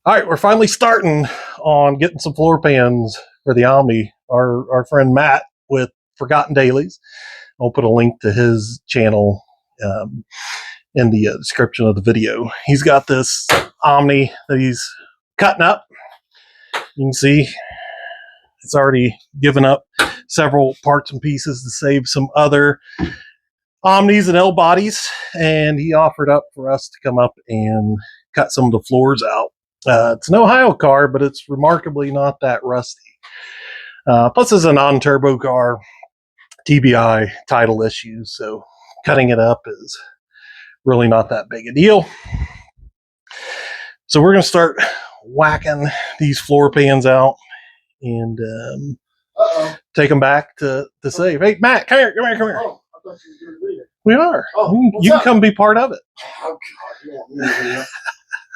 All right, we're finally starting on getting some floor pans for the Omni. Our friend Matt with Forgotten Dailies. I'll put a link to his channel in the description of the video. He's got this Omni that he's cutting up. You can see it's already given up several parts and pieces to save some other Omnis and L bodies, and he offered up for us to come up and cut some of the floors out. It's an Ohio car, but it's remarkably not that rusty. Plus, it's a non-turbo car, TBI title issues, so cutting it up is really not that big a deal. So we're going to start whacking these floor pans out and take them back to save. Hey, Matt, come here. Oh, I thought you were going to read it. We are. Oh, you can come be part of it. Oh, God.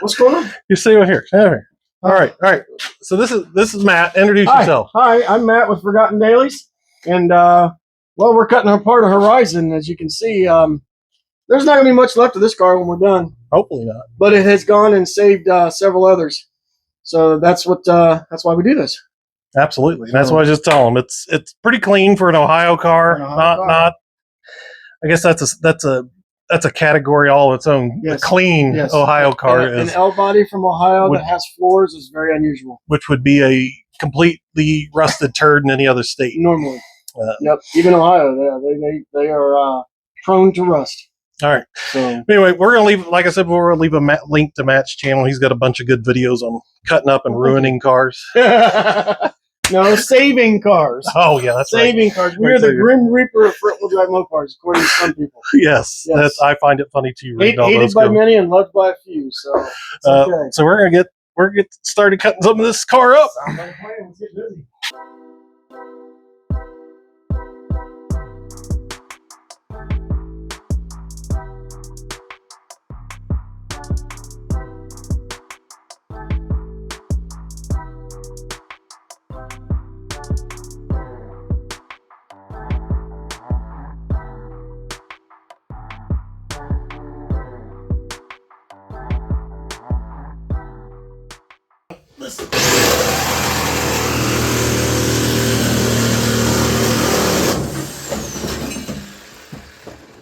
What's going on? You stay over here. Stay over here. All right. So this is Matt. Introduce yourself. Hi, I'm Matt with Forgotten Dailies, and well, we're cutting apart a Horizon. As you can see, there's not going to be much left of this car when we're done. Hopefully not. But it has gone and saved several others, so that's why we do this. Absolutely. That's what I was just telling them. It's pretty clean for an Ohio car. Not. I guess that's a category all its own. Yes. A clean Ohio car an L body from Ohio that has floors is very unusual. Which would be a completely rusted turd in any other state. Normally. Yep. Even Ohio, they are prone to rust. All right. So anyway, we're gonna leave. Like I said, we're gonna leave a link to Matt's channel. He's got a bunch of good videos on cutting up and ruining cars. No, saving cars. Oh yeah, that's saving cars. We're the Grim Reaper of front-wheel drive mopars, according to some people. Yes. I find it funny too. Hated by many and loved by a few. So it's okay. So we're gonna get started cutting some of this car up. Sounds like a plan. Let's get busy.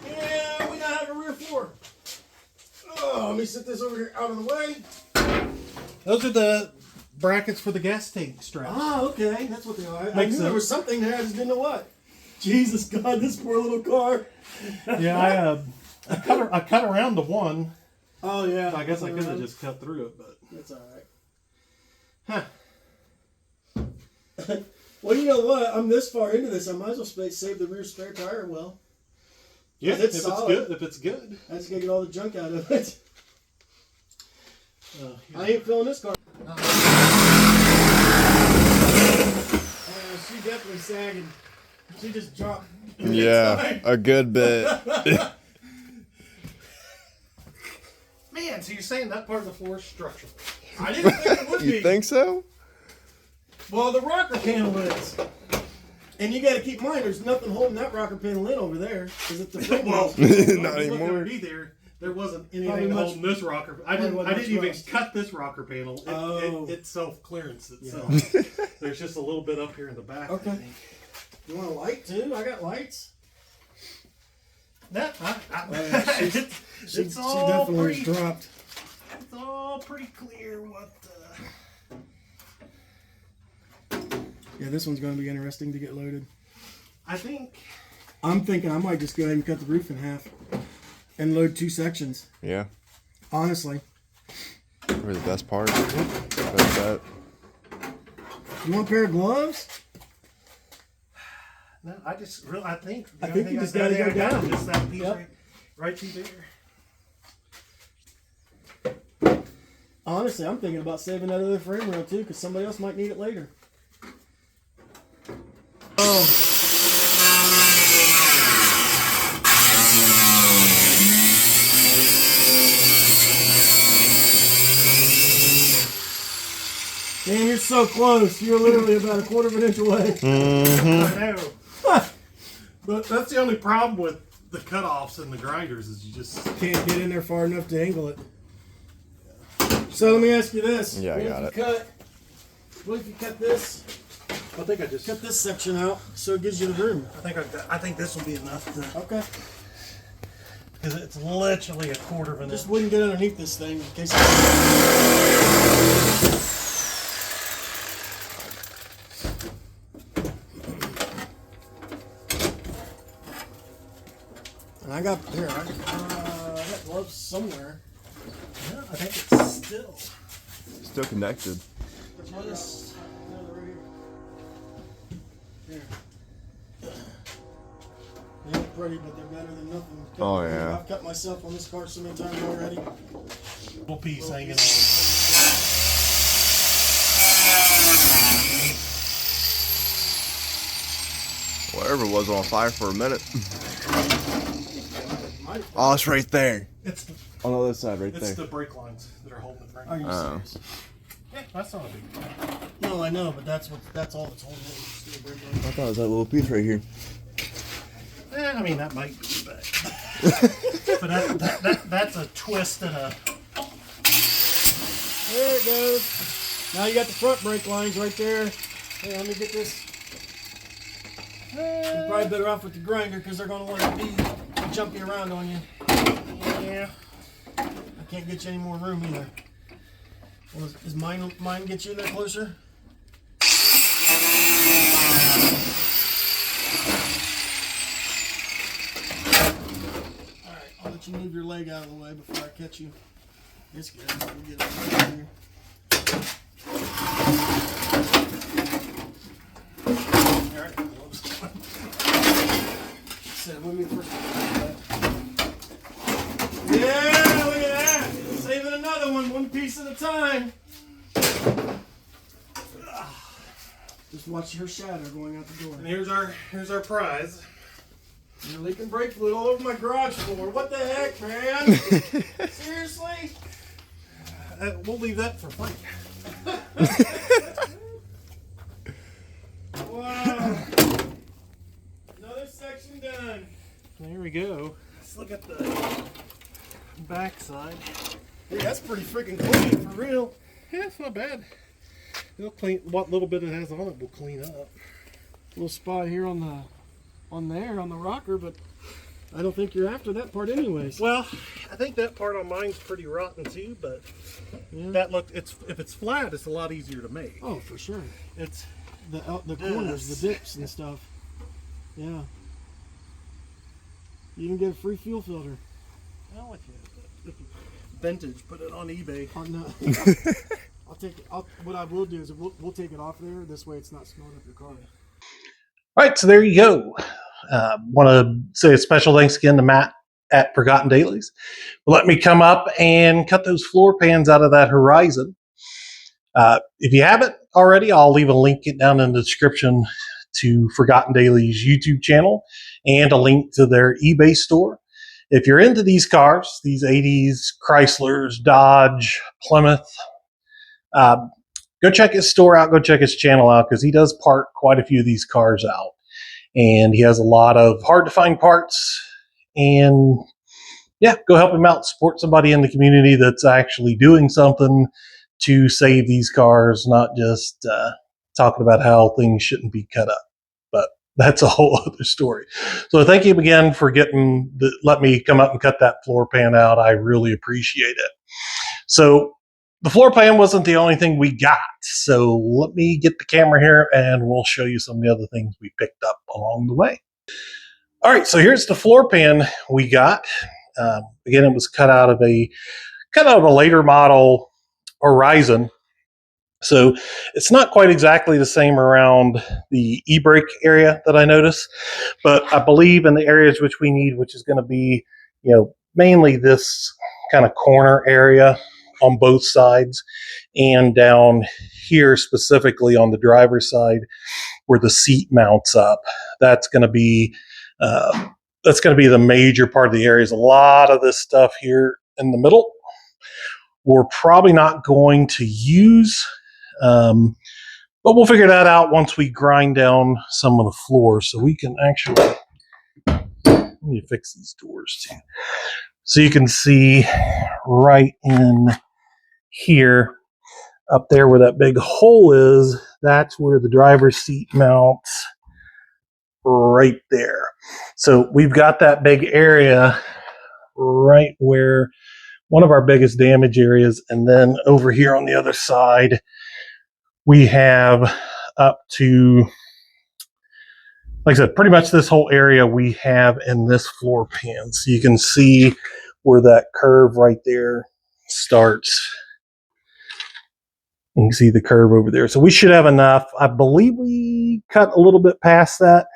Yeah, we now have a rear floor. Oh, let me set this over here out of the way. Those are the brackets for the gas tank straps. Ah, okay. That's what they are. I knew there was something there. I just didn't know what. Jesus God, this poor little car. Yeah, I cut around the one. Oh, yeah. I guess I could have just cut through it, but that's all right. Huh. Well, you know what? I'm this far into this. I might as well save the rear spare tire well. Yeah, if it's solid. If it's good. I just gotta get all the junk out of it. I ain't filling this car. She's definitely sagging. She just dropped. Yeah, a good bit. Man, so you're saying that part of the floor is structural? I didn't think it would be. You think so? Well, the rocker panel is. And you got to keep in mind, there's nothing holding that rocker panel in over there. Because if the frame not anymore. There wasn't anything holding this rocker. I didn't even cut this rocker panel. It's self-clearance itself. Yeah. There's just a little bit up here in the back. Okay. You want a light too? I got lights. She definitely dropped. It's all pretty clear what. Yeah, this one's going to be interesting to get loaded. I'm thinking I might just go ahead and cut the roof in half and load 2 sections. Yeah. Honestly. Probably the best part. Best bet. You want a pair of gloves? No, I think you just got to go down. Just that piece right through there. Honestly, I'm thinking about saving that other frame rail too, because somebody else might need it later. Oh. Man, you're so close. You're literally about 1/4 of an inch away. Mm-hmm. I know. But that's the only problem with the cutoffs and the grinders is you just can't get in there far enough to angle it. So let me ask you this. Yeah, I got it. What if you cut this? I think I just Cut this section out so it gives you the room. I think this will be enough to, Okay. because it's literally a quarter of an Just inch. wouldn't get underneath this thing in case. And I got gloves somewhere. Yeah, I think it's Still connected. Just, right here. They ain't pretty, but they're better than nothing. Oh, yeah. I've cut myself on this car so many times already. little piece hanging on. Whatever was on fire for a minute. Oh, it's right there. It's the, On the other side, right it's there. the brake lines that are holding the frame. Are you Oh. serious? Yeah, that's not a big deal. No, I know, but that's all that's holding it. It's still brake line. I thought it was that little piece right here. I mean, that might be, but, that's a twist and a. There it goes. Now you got the front brake lines right there. Hey, let me get this. You're probably better off with the grinder because they're going to want to be jumpy around on you. Yeah. I can't get you any more room either. Well, is mine get you in there closer? Alright, I'll let you move your leg out of the way before I catch you. It's good. We'll get it right here. Alright. So when we first yeah, look at that. Saving another one piece at a time. Just watch her shadow going out the door. And here's our prize. You're leaking brake fluid all over my garage floor. What the heck, man? Seriously? We'll leave that for fun. Wow. Another section done. There we go. Let's look at the back side. Hey, that's pretty freaking clean, for real. Yeah, it's not bad. It'll clean what little bit it has on it will clean up. Little spot here on the rocker, but I don't think you're after that part anyways. Well, I think that part on mine's pretty rotten too, but Yeah. if it's flat, it's a lot easier to make. Oh, for sure. It's The corners, the dips and stuff. Yeah. You can get a free fuel filter. well, if you vintage, put it on eBay. Oh, no. I'll take it. What I will do is we'll take it off there. This way it's not smelling up your car. All right, so there you go. Want to say a special thanks again to Matt at Forgotten Dailies. Let me come up and cut those floor pans out of that Horizon. If you haven't already, I'll leave a link down in the description to Forgotten Dailies YouTube channel and a link to their eBay store. If you're into these cars, these 80s Chryslers, Dodge, Plymouth, go check his store out, go check his channel out, because he does part quite a few of these cars out. And he has a lot of hard to find parts. And yeah, go help him out. Support somebody in the community that's actually doing something to save these cars, not just talking about how things shouldn't be cut up. But that's a whole other story. So thank you again for let me come up and cut that floor pan out. I really appreciate it. So the floor pan wasn't the only thing we got. So let me get the camera here and we'll show you some of the other things we picked up along the way. All right, so here's the floor pan we got. Again, it was cut out of a later model Horizon. So it's not quite exactly the same around the e-brake area that I noticed, but I believe in the areas which we need, which is going to be, mainly this kind of corner area on both sides, and down here specifically on the driver's side where the seat mounts up. That's going to be the major part of the areas. A lot of this stuff here in the middle we're probably not going to use, but we'll figure that out once we grind down some of the floors. So we can actually, let me fix these doors too. So you can see right in here. Up there where that big hole is, that's where the driver's seat mounts, right there. So we've got that big area right where one of our biggest damage areas, and then over here on the other side we have up to, like I said, pretty much this whole area we have in this floor pan. So you can see where that curve right there starts. You can see the curve over there. So we should have enough. I believe we cut a little bit past that.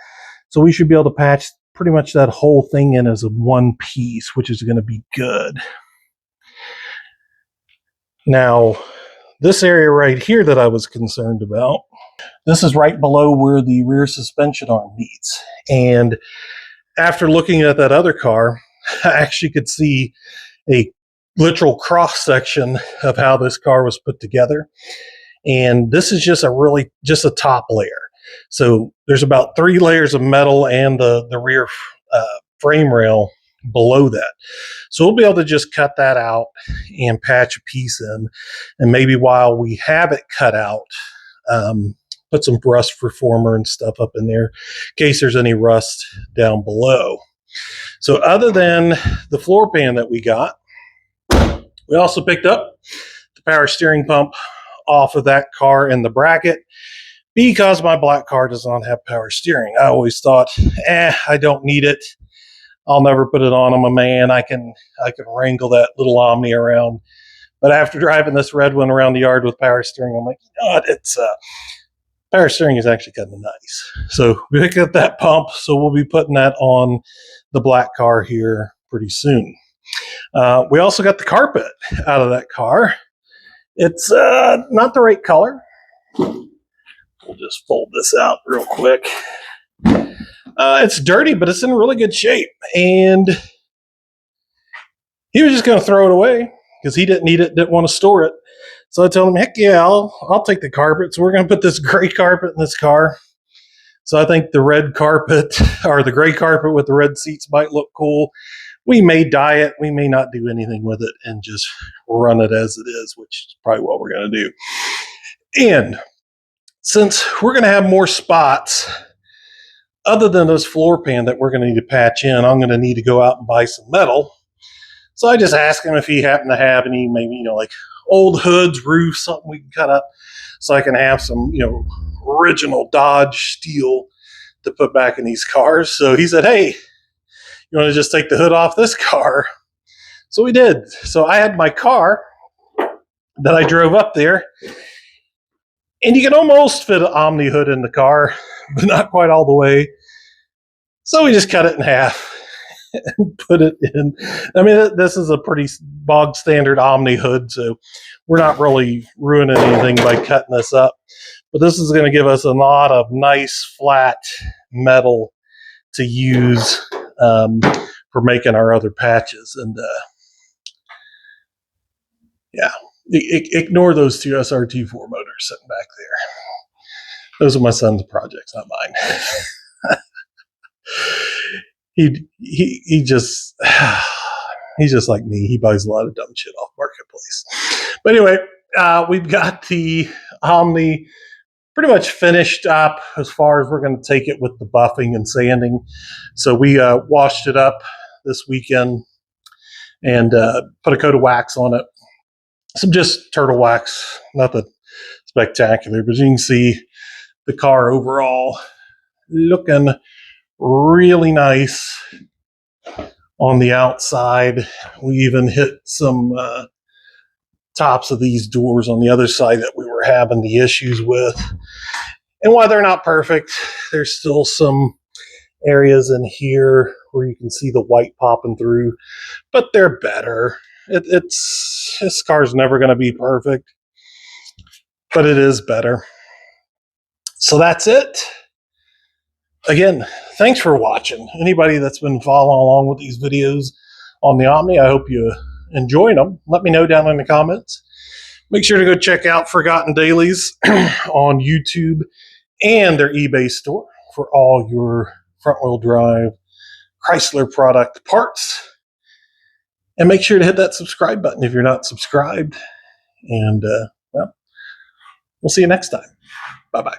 So we should be able to patch pretty much that whole thing in as a one piece, which is going to be good. Now, this area right here that I was concerned about, this is right below where the rear suspension arm meets. And after looking at that other car, I actually could see a literal cross section of how this car was put together. And this is just a top layer. So there's about 3 layers of metal and the rear frame rail below that. So we'll be able to just cut that out and patch a piece in. And maybe while we have it cut out, put some rust reformer and stuff up in there in case there's any rust down below. So other than the floor pan that we got, we also picked up the power steering pump off of that car in the bracket because my black car does not have power steering. I always thought, I don't need it. I'll never put it on. I'm a man. I can wrangle that little Omni around. But after driving this red one around the yard with power steering, I'm like, you know what? It's power steering is actually kind of nice. So we picked up that pump. So we'll be putting that on the black car here pretty soon. We also got the carpet out of that car. It's not the right color. We'll just fold this out real quick. It's dirty, but it's in really good shape. And he was just going to throw it away because he didn't need it, didn't want to store it. So I told him, heck yeah, I'll take the carpet. So we're going to put this gray carpet in this car. So I think the red carpet or the gray carpet with the red seats might look cool. We may dye it. We may not do anything with it and just run it as it is, which is probably what we're going to do. And since we're going to have more spots, other than this floor pan that we're going to need to patch in, I'm going to need to go out and buy some metal. So I just asked him if he happened to have any, maybe, like old hoods, roofs, something we can cut up so I can have some, original Dodge steel to put back in these cars. So he said, hey, you want to just take the hood off this car? So we did. So I had my car that I drove up there, and you can almost fit an Omni hood in the car, but not quite all the way. So we just cut it in half and put it in. I mean, this is a pretty bog standard Omni hood, so we're not really ruining anything by cutting this up. But this is going to give us a lot of nice flat metal to use for making our other patches. And ignore those 2 SRT4 motors sitting back there. Those are my son's projects, not mine. He just he's just like me. He buys a lot of dumb shit off Marketplace. But anyway, we've got the Omni pretty much finished up as far as we're going to take it with the buffing and sanding. So we washed it up this weekend and put a coat of wax on it. Some just turtle wax, nothing spectacular, but you can see the car overall looking really nice on the outside. We even hit some tops of these doors on the other side that we were having the issues with. And while they're not perfect, there's still some areas in here where you can see the white popping through, but they're better. This car's never going to be perfect, but it is better. So that's it. Again, thanks for watching. Anybody that's been following along with these videos on the Omni, I hope you enjoyed them. Let me know down in the comments. Make sure to go check out Forgotten Dailies on YouTube and their eBay store for all your front-wheel drive Chrysler product parts. And make sure to hit that subscribe button if you're not subscribed. And well, we'll see you next time. Bye bye.